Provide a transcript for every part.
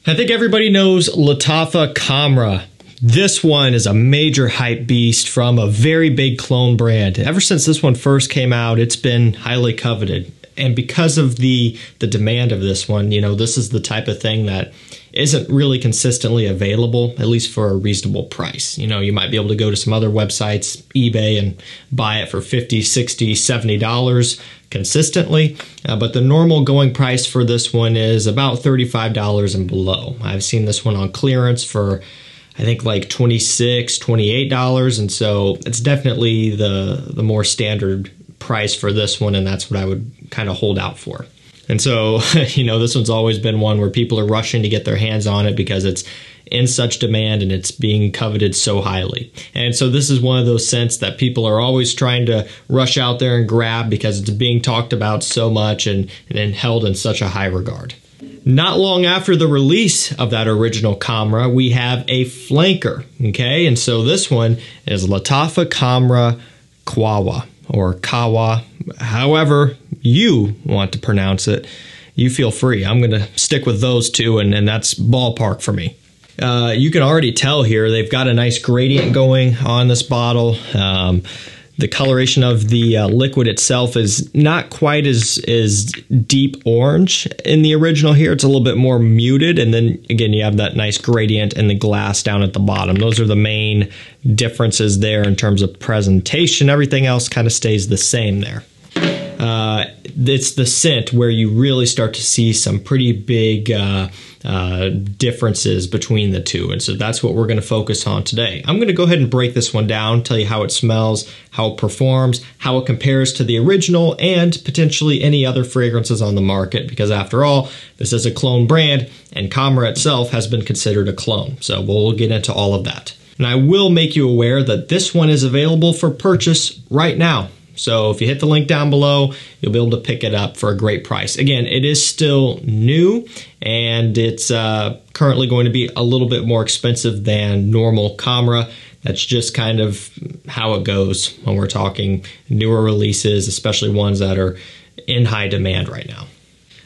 I think everybody knows Lattafa Khamrah. This one is a major hype beast from a very big clone brand. Ever since this one first came out, it's been highly coveted. And because of the demand of this one, you know, this is the type of thing that isn't really consistently available, at least for a reasonable price. You know, you might be able to go to some other websites, eBay, and buy it for $50, $60, $70 consistently. But the normal going price for this one is about $35 and below. I've seen this one on clearance for, I think, like $26, $28. And so it's definitely the more standard price for this one, and that's what I would kind of hold out for. And so, you know, this one's always been one where people are rushing to get their hands on it because it's in such demand and it's being coveted so highly. And so this is one of those scents that people are always trying to rush out there and grab because it's being talked about so much and held in such a high regard. Not long after the release of that original Khamrah, we have a flanker, okay? And so this one is Lattafa Khamrah Qahwa, or Qahwa, however you want to pronounce it. You feel free. I'm going to stick with those two, and that's ballpark for me. You can already tell here they've got a nice gradient going on this bottle. The coloration of the liquid itself is not quite as deep orange in the original here. It's a little bit more muted, and then again you have that nice gradient in the glass down at the bottom. Those are the main differences there in terms of presentation. Everything else kind of stays the same there. It's the scent where you really start to see some pretty big differences between the two, and so that's what we're going to focus on today. I'm going to go ahead and break this one down, tell you how it smells, how it performs, how it compares to the original, and potentially any other fragrances on the market, because after all, this is a clone brand, and Khamrah itself has been considered a clone, so we'll get into all of that. And I will make you aware that this one is available for purchase right now. So if you hit the link down below, you'll be able to pick it up for a great price. Again, it is still new, and it's currently going to be a little bit more expensive than normal Khamrah. That's just kind of how it goes when we're talking newer releases, especially ones that are in high demand right now.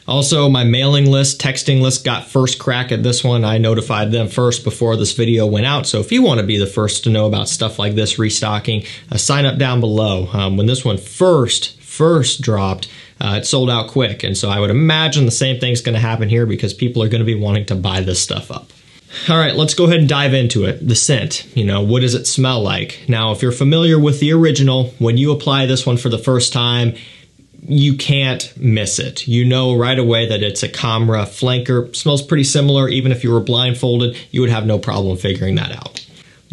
Also, my mailing list, texting list got first crack at this one. I notified them first before this video went out. So if you want to be the first to know about stuff like this restocking, sign up down below. When this one first dropped, it sold out quick. And so I would imagine the same thing's going to happen here because people are going to be wanting to buy this stuff up. All right, let's go ahead and dive into it. The scent, you know, what does it smell like? Now, if you're familiar with the original, when you apply this one for the first time, you can't miss it. You know right away that it's a Khamrah flanker. Smells pretty similar. Even if you were blindfolded, you would have no problem figuring that out.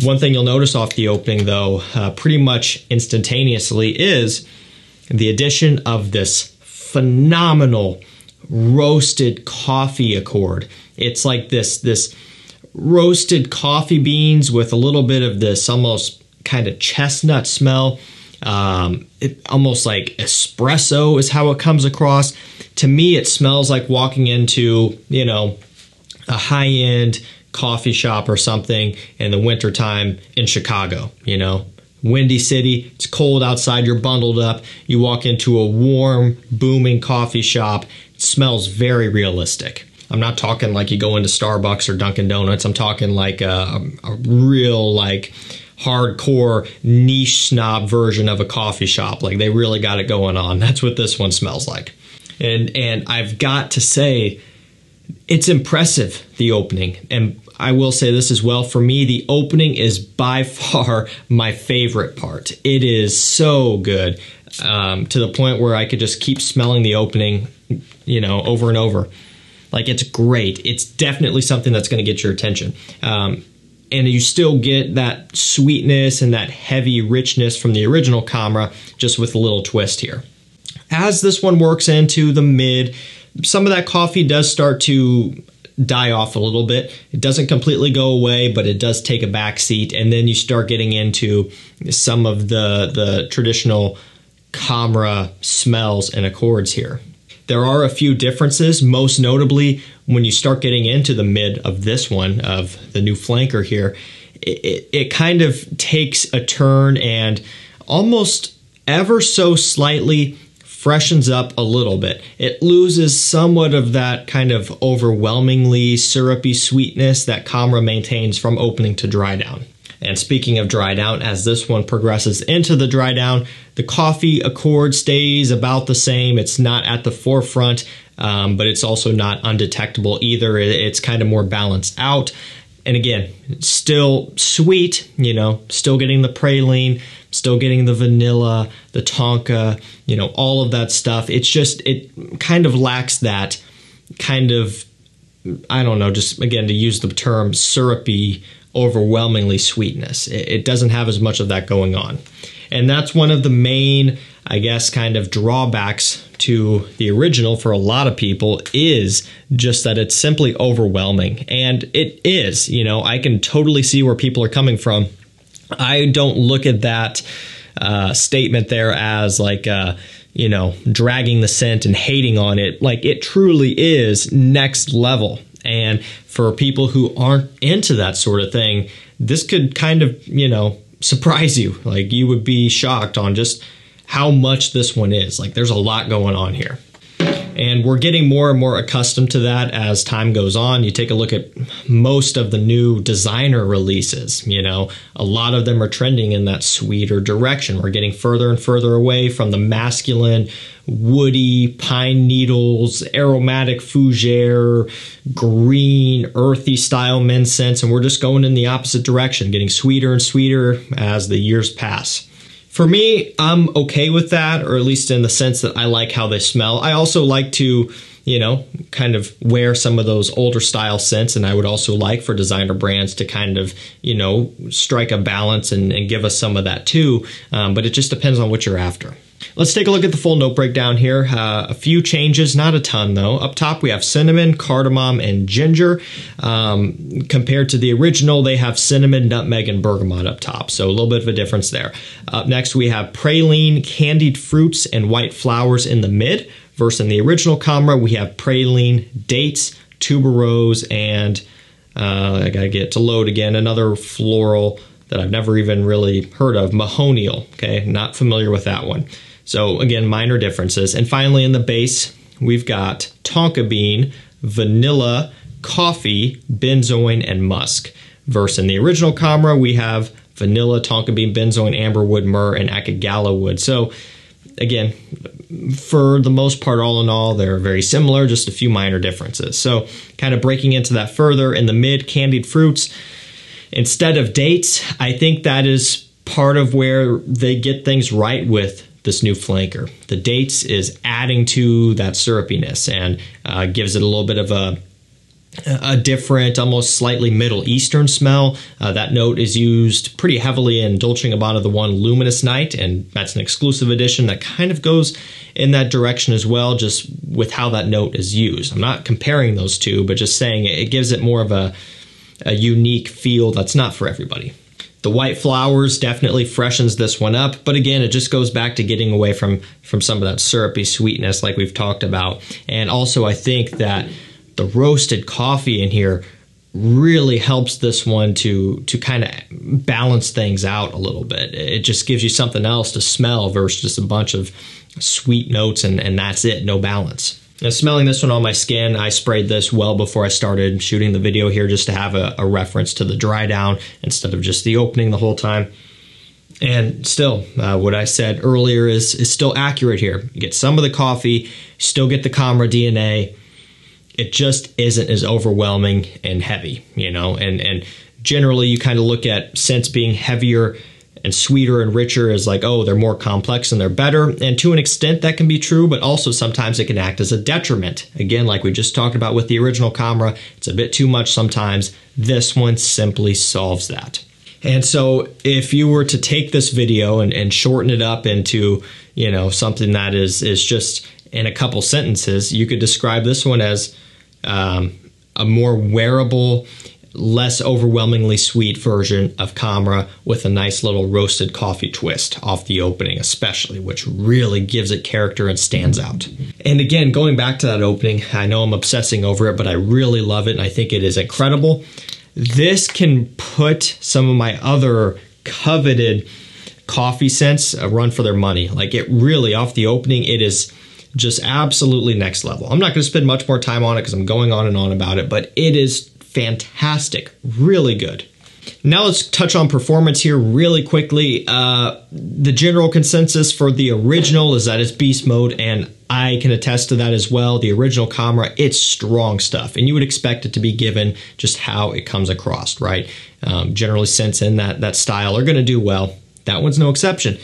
One thing you'll notice off the opening, though, pretty much instantaneously, is the addition of this phenomenal roasted coffee accord. It's like this roasted coffee beans with a little bit of this almost kind of chestnut smell. It almost like espresso is how it comes across. To me, it smells like walking into, you know, a high-end coffee shop or something in the wintertime in Chicago, you know. Windy city, it's cold outside, you're bundled up, you walk into a warm, booming coffee shop. It smells very realistic. I'm not talking like you go into Starbucks or Dunkin' Donuts. I'm talking like a real, like, hardcore niche snob version of a coffee shop. Like, they really got it going on. That's what this one smells like. And I've got to say, it's impressive, the opening. And I will say this as well. For me, the opening is by far my favorite part. It is so good, to the point where I could just keep smelling the opening, you know, over and over. Like, it's great. It's definitely something that's going to get your attention. And you still get that sweetness and that heavy richness from the original Khamrah, just with a little twist here. As this one works into the mid, some of that coffee does start to die off a little bit. It doesn't completely go away, but it does take a back seat. And then you start getting into some of the traditional Khamrah smells and accords here. There are a few differences, most notably when you start getting into the mid of this one, of the new flanker here, it kind of takes a turn and almost ever so slightly freshens up a little bit. It loses somewhat of that kind of overwhelmingly syrupy sweetness that Khamrah maintains from opening to dry down. And speaking of dry down, as this one progresses into the dry down, the coffee accord stays about the same. It's not at the forefront, but it's also not undetectable either. It's kind of more balanced out. And again, still sweet, you know, still getting the praline, still getting the vanilla, the tonka, you know, all of that stuff. It's just, it kind of lacks that kind of, I don't know, just again, to use the term syrupy, overwhelmingly sweetness. It doesn't have as much of that going on. And that's one of the main, I guess, kind of drawbacks to the original for a lot of people, is just that it's simply overwhelming. And it is, you know, I can totally see where people are coming from. I don't look at that statement there as like, you know, dragging the scent and hating on it. Like, it truly is next level. And for people who aren't into that sort of thing, this could kind of, you know, surprise you. Like, you would be shocked on just how much this one is. Like, there's a lot going on here. And we're getting more and more accustomed to that as time goes on. You take a look at most of the new designer releases, you know, a lot of them are trending in that sweeter direction. We're getting further and further away from the masculine, woody, pine needles, aromatic fougere, green, earthy style men's scents, and we're just going in the opposite direction, getting sweeter and sweeter as the years pass. For me, I'm okay with that, or at least in the sense that I like how they smell. I also like to, you know, kind of wear some of those older style scents, and I would also like for designer brands to kind of, you know, strike a balance and give us some of that too, but it just depends on what you're after. Let's take a look at the full note breakdown here. A few changes, not a ton though. Up top we have cinnamon, cardamom, and ginger. Compared to the original, they have cinnamon, nutmeg, and bergamot up top, so a little bit of a difference there. Up next we have praline, candied fruits, and white flowers in the mid, versus in the original Khamrah we have praline, dates, tuberose, and I gotta get it to load again, another floral that I've never even really heard of, mahonial. Okay, not familiar with that one. So again, minor differences. And finally in the base, we've got tonka bean, vanilla, coffee, benzoin, and musk. Versus in the original Khamrah, we have vanilla, tonka bean, benzoin, amberwood, myrrh, and akigala wood. So again, for the most part, all in all, they're very similar, just a few minor differences. So kind of breaking into that further, in the mid, candied fruits, instead of dates, I think that is part of where they get things right with this new flanker. The dates is adding to that syrupiness and gives it a little bit of a different, almost slightly Middle Eastern smell. That note is used pretty heavily in Dolce & Gabbana, the one Luminous Night, and that's an exclusive edition that kind of goes in that direction as well, just with how that note is used. I'm not comparing those two, but just saying it gives it more of a unique feel that's not for everybody. The white flowers definitely freshens this one up, but again, it just goes back to getting away from some of that syrupy sweetness like we've talked about. And also I think that the roasted coffee in here really helps this one to kind of balance things out a little bit. It just gives you something else to smell versus just a bunch of sweet notes and that's it, no balance. Now, smelling this one on my skin, I sprayed this well before I started shooting the video here just to have a reference to the dry down instead of just the opening the whole time. And still, what I said earlier is still accurate here. You get some of the coffee, still get the Khamrah DNA. It just isn't as overwhelming and heavy, you know, and generally you kind of look at scents being heavier and sweeter and richer as like, oh, they're more complex and they're better. And to an extent that can be true, but also sometimes it can act as a detriment. Again, like we just talked about with the original Khamrah, it's a bit too much sometimes. This one simply solves that. And so if you were to take this video and shorten it up into, you know, something that is just in a couple sentences, you could describe this one as a more wearable, less overwhelmingly sweet version of Khamrah with a nice little roasted coffee twist off the opening especially, which really gives it character and stands out. And again, going back to that opening, I know I'm obsessing over it, but I really love it and I think it is incredible. This can put some of my other coveted coffee scents run for their money. Like, it really, off the opening, it is just absolutely next level. I'm not going to spend much more time on it because I'm going on and on about it, but it is fantastic, really good. Now let's touch on performance here really quickly. The general consensus for the original is that it's beast mode, and I can attest to that as well. The original Khamrah, it's strong stuff, and you would expect it to be given just how it comes across, right? Generally, scents in that style are going to do well. That one's no exception.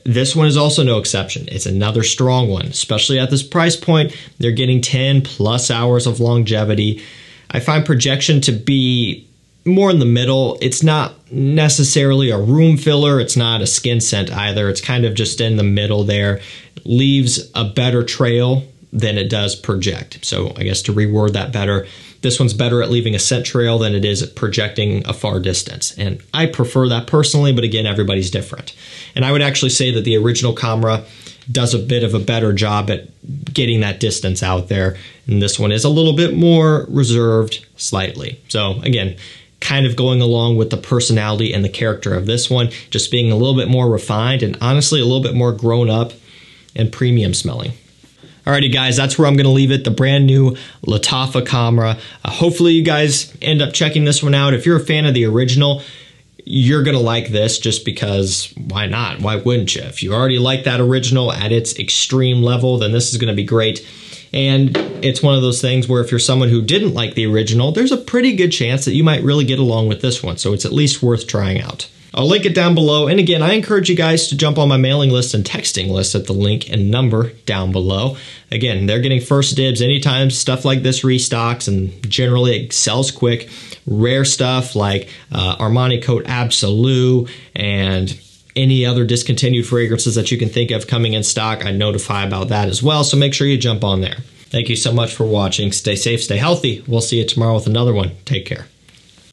This one is also no exception. It's another strong one, especially at this price point. They're getting 10 plus hours of longevity. I find projection to be more in the middle. It's not necessarily a room filler. It's not a skin scent either. It's kind of just in the middle there. It leaves a better trail than it does project. So I guess to reword that better, this one's better at leaving a scent trail than it is at projecting a far distance. And I prefer that personally, but again, everybody's different. And I would actually say that the original Khamrah does a bit of a better job at getting that distance out there. And this one is a little bit more reserved slightly. So again, kind of going along with the personality and the character of this one, just being a little bit more refined and honestly a little bit more grown up and premium smelling. Alrighty guys, that's where I'm going to leave it. The brand new Lattafa Khamrah. Hopefully you guys end up checking this one out. If you're a fan of the original, you're going to like this just because why not? Why wouldn't you? If you already like that original at its extreme level, then this is going to be great. And it's one of those things where if you're someone who didn't like the original, there's a pretty good chance that you might really get along with this one. So it's at least worth trying out. I'll link it down below. And again, I encourage you guys to jump on my mailing list and texting list at the link and number down below. Again, they're getting first dibs anytime stuff like this restocks, and generally it sells quick. Rare stuff like Armani Coat Absolute and any other discontinued fragrances that you can think of coming in stock, I notify about that as well. So make sure you jump on there. Thank you so much for watching. Stay safe, stay healthy. We'll see you tomorrow with another one. Take care.